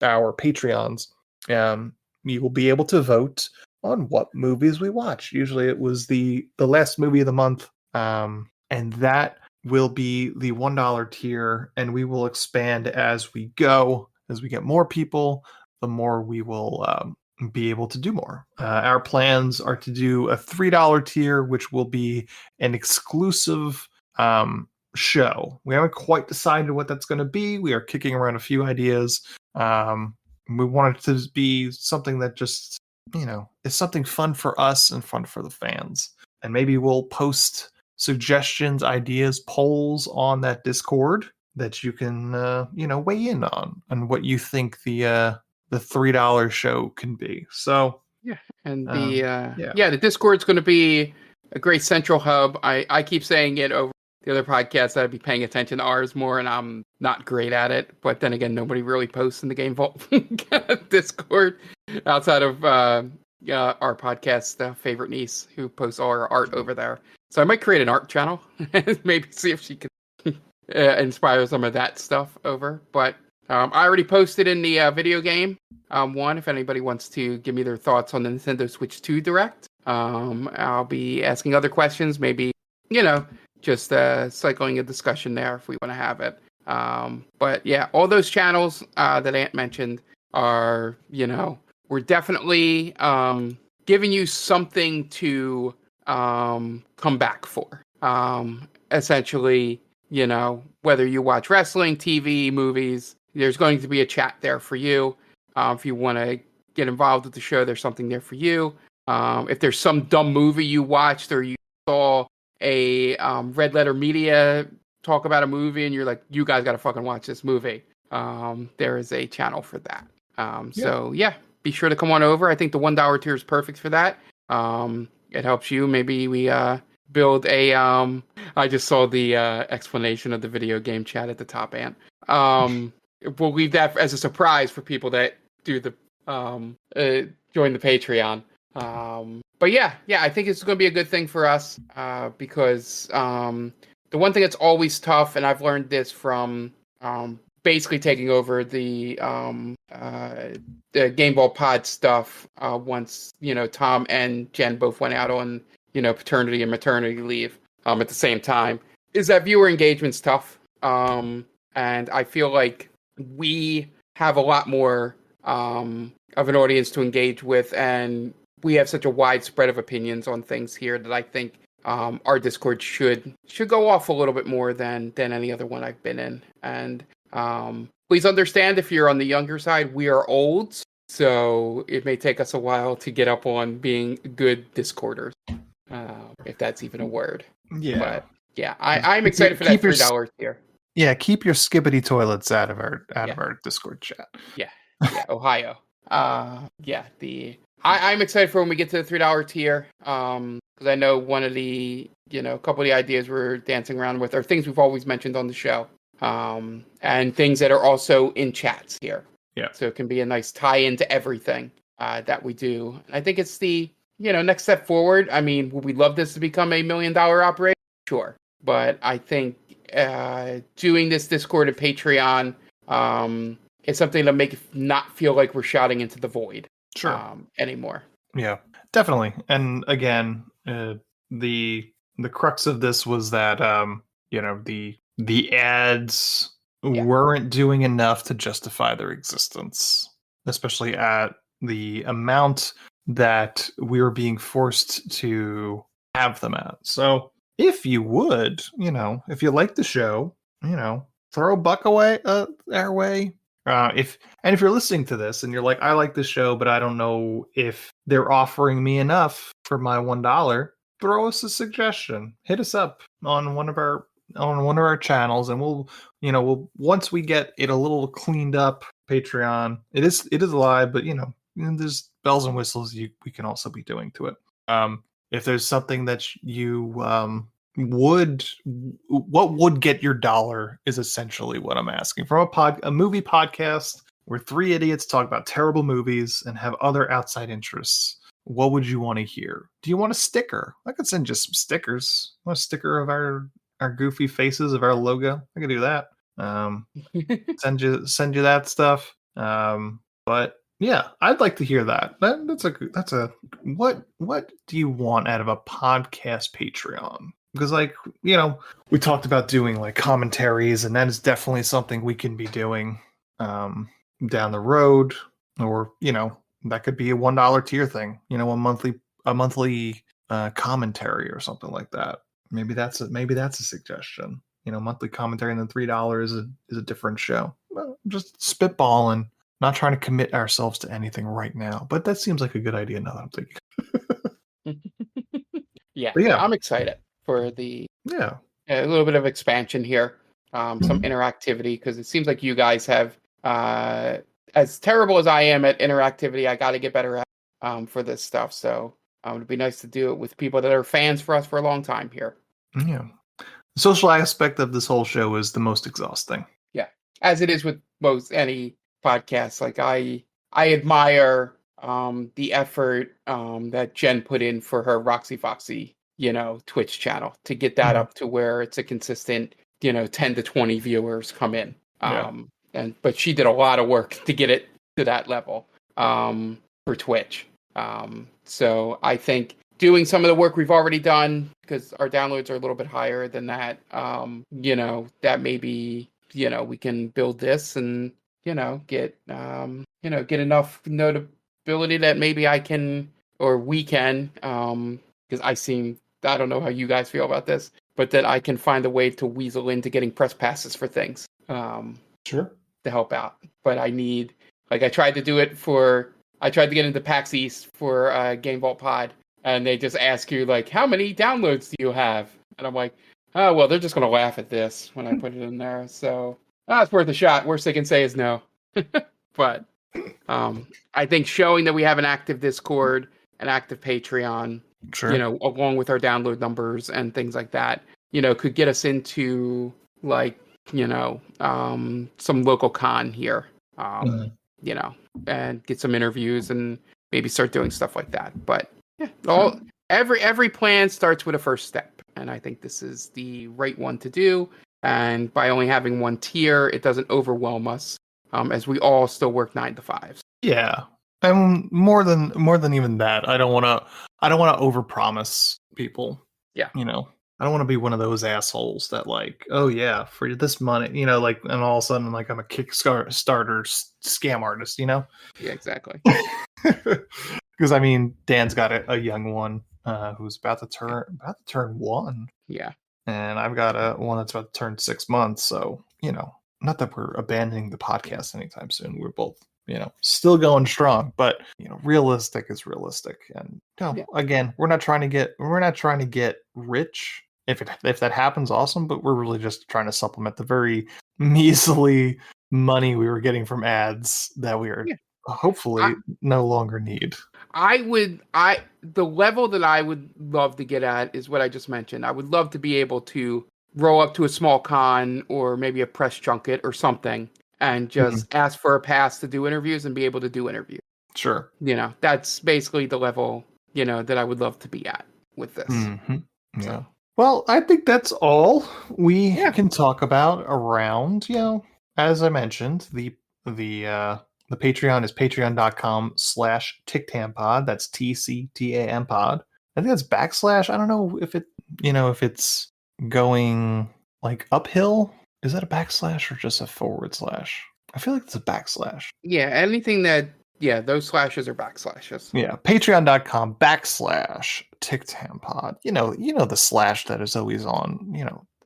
our Patreons. You will be able to vote on what movies we watch. Usually it was the last movie of the month, and that will be the $1 tier, and we will expand as we go. As we get more people, the more we will be able to do more. Our plans are to do a $3 tier, which will be an exclusive show. We haven't quite decided what that's going to be. We are kicking around a few ideas. We want it to be something that just, is something fun for us and fun for the fans. And maybe we'll post suggestions, ideas, polls on that Discord that you can, weigh in on what you think the $3 show can be. So yeah, and the Discord's going to be a great central hub. I keep saying it over the other podcasts that I'd be paying attention to ours more, and I'm not great at it. But then again, nobody really posts in the Game Vault Discord outside of our podcast favorite niece, who posts all her art over there. So I might create an art channel and maybe see if she can inspire some of that stuff over. But I already posted in the video game one, if anybody wants to give me their thoughts on the Nintendo Switch 2 Direct. I'll be asking other questions, maybe, just cycling a discussion there if we want to have it. But yeah, all those channels that Ant mentioned are, we're definitely giving you something to come back for. Essentially, whether you watch wrestling, TV, movies, there's going to be a chat there for you. If you want to get involved with the show, there's something there for you. If there's some dumb movie you watched or you saw a Red Letter Media talk about a movie and you're like, you guys got to fucking watch this movie, there is a channel for that. So yeah, be sure to come on over. I think the $1 tier is perfect for that. It helps you. Maybe we build a I just saw the explanation of the video game chat at the top, Ant. We'll leave that as a surprise for people that do the join the Patreon. But yeah, I think it's going to be a good thing for us because the one thing that's always tough, and I've learned this from basically taking over the Game Ball Pod stuff once Tom and Jen both went out on paternity and maternity leave at the same time, is that viewer engagement's tough, and I feel like we have a lot more of an audience to engage with, and we have such a wide spread of opinions on things here that I think our Discord should go off a little bit more than any other one I've been in. And please understand, if you're on the younger side, we are olds, so it may take us a while to get up on being good Discorders, if that's even a word. Yeah. But yeah, I'm excited for that $3 tier. Yeah, keep your skibbity toilets out of our Discord chat. Yeah, Ohio. I'm excited for when we get to the $3 tier. Because I know one of the, a couple of the ideas we're dancing around with are things we've always mentioned on the show. And things that are also in chats here. Yeah. So it can be a nice tie-in to everything that we do. I think it's the, next step forward. I mean, would we love this to become a $1 million operation? Sure. But I think doing this Discord and Patreon is something to make it not feel like we're shouting into the void. Sure. Anymore. Yeah, definitely. And again, the crux of this was that the ads weren't doing enough to justify their existence, especially at the amount that we were being forced to have them at. So if you would, if you like the show, throw a buck away our way. If you're listening to this and you're like, I like this show, but I don't know if they're offering me enough for my $1, throw us a suggestion. Hit us up on one of our channels, and we'll once we get it a little cleaned up, Patreon. It is live, but there's bells and whistles we can also be doing to it. If there's something that you what would get your dollar is essentially what I'm asking. From a movie podcast where three idiots talk about terrible movies and have other outside interests, what would you want to hear? Do you want a sticker? I could send you some stickers. Want a sticker of our goofy faces, of our logo? I could do that. Send you that stuff. But yeah, I'd like to hear that. That's a what do you want out of a podcast Patreon? Because we talked about doing like commentaries, and that is definitely something we can be doing down the road, or that could be a $1 tier thing, a monthly commentary or something like that. Maybe that's a suggestion. Monthly commentary, and then $3 is a different show. Well, just spitballing, not trying to commit ourselves to anything right now, but that seems like a good idea now that I'm thinking. Yeah, I'm excited for the a little bit of expansion here, some interactivity, because it seems like you guys have, as terrible as I am at interactivity, I got to get better at for this stuff. So it'd be nice to do it with people that are fans for us for a long time here. Yeah, the social aspect of this whole show is the most exhausting. Yeah, as it is with most any podcast. Like I admire the effort that Jen put in for her Roxy Foxy Twitch channel to get that up to where it's a consistent 10 to 20 viewers come in, but she did a lot of work to get it to that level for Twitch. So I think doing some of the work we've already done, because our downloads are a little bit higher than that, that maybe we can build this and, get enough notability that maybe I can, or we can, because I don't know how you guys feel about this, but that I can find a way to weasel into getting press passes for things. Sure. To help out. But I need, I tried to get into PAX East for Game Vault Pod, and they just ask you, like, how many downloads do you have? And I'm like, oh, well, they're just going to laugh at this when I put it in there. So, it's worth a shot. Worst they can say is no. But I think showing that we have an active Discord, an active Patreon, sure, along with our download numbers and things like that, could get us into, like, some local con here, and get some interviews and maybe start doing stuff like that. But every plan starts with a first step, and I think this is the right one to do. And by only having one tier, it doesn't overwhelm us, as we all still work 9 to 5. Yeah, and more than even that, I don't want to overpromise people. Yeah, I don't want to be one of those assholes that, like, oh yeah, for this money, and all of a sudden, like, I'm a Kickstarter scam artist, Yeah, exactly. Because I mean, Dan's got a young one who's about to turn 1. Yeah, and I've got one that's about to turn 6 months. So not that we're abandoning the podcast anytime soon. We're both still going strong, but realistic is realistic. And again, we're not trying to get rich. If that happens, awesome. But we're really just trying to supplement the very measly money we were getting from ads that we are hopefully no longer need. The level that I would love to get at is what I just mentioned. I would love to be able to roll up to a small con or maybe a press junket or something and just ask for a pass to do interviews and be able to do interviews. Sure. That's basically the level, that I would love to be at with this. Mm-hmm. Yeah. Well, I think that's all we can talk about around, as I mentioned, the Patreon is patreon.com/TicTamPod. That's TCTAM pod. I think that's / I don't know if it's going like uphill. Is that a / or just a / I feel like it's a /. Yeah, anything that those slashes are backslashes. Yeah, patreon.com/TicTamPod. The slash that is always on,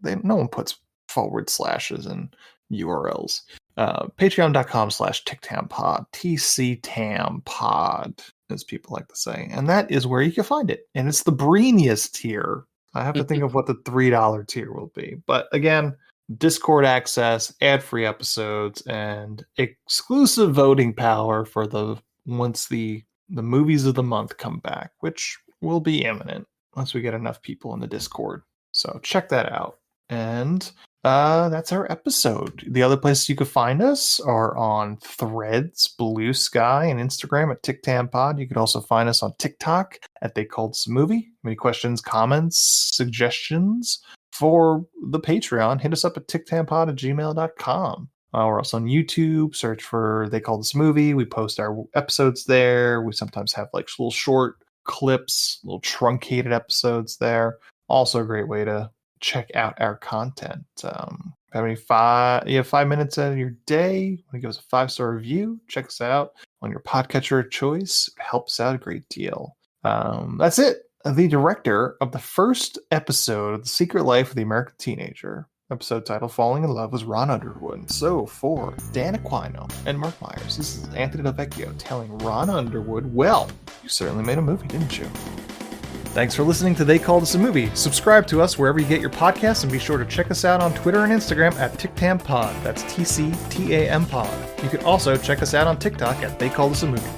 no one puts / in URLs. Patreon.com/TicTamPod, TCTamPod, as people like to say. And that is where you can find it. And it's the breeniest tier. I have to think of what the $3 tier will be. But again, Discord access, ad-free episodes, and exclusive voting power for once the movies of the month come back, which will be imminent once we get enough people in the Discord. So check that out. And that's our episode. The other places you can find us are on Threads, Blue Sky, and Instagram at TicTamPod. You can also find us on TikTok at They Called Us a Movie. Any questions, comments, suggestions for the Patreon, hit us up at TicTamPod@gmail.com. We're also on YouTube. Search for They Called Us a Movie. We post our episodes there. We sometimes have like little short clips, little truncated episodes there. Also a great way to check out our content. You have 5 minutes out of your day, want to give us a 5-star review, check us out on your podcatcher of choice. It helps out a great deal. That's it. The director of the first episode of The Secret Life of the American Teenager, episode title Falling in Love, was Ron Underwood. So for Dan Aquino and Mark Myers, this is Anthony Delvecchio telling Ron Underwood, well, you certainly made a movie, didn't you? Thanks for listening to They Called Us a Movie. Subscribe to us wherever you get your podcasts, and be sure to check us out on Twitter and Instagram at TicTamPod. That's TCTAMPod. You can also check us out on TikTok at They Called Us a Movie.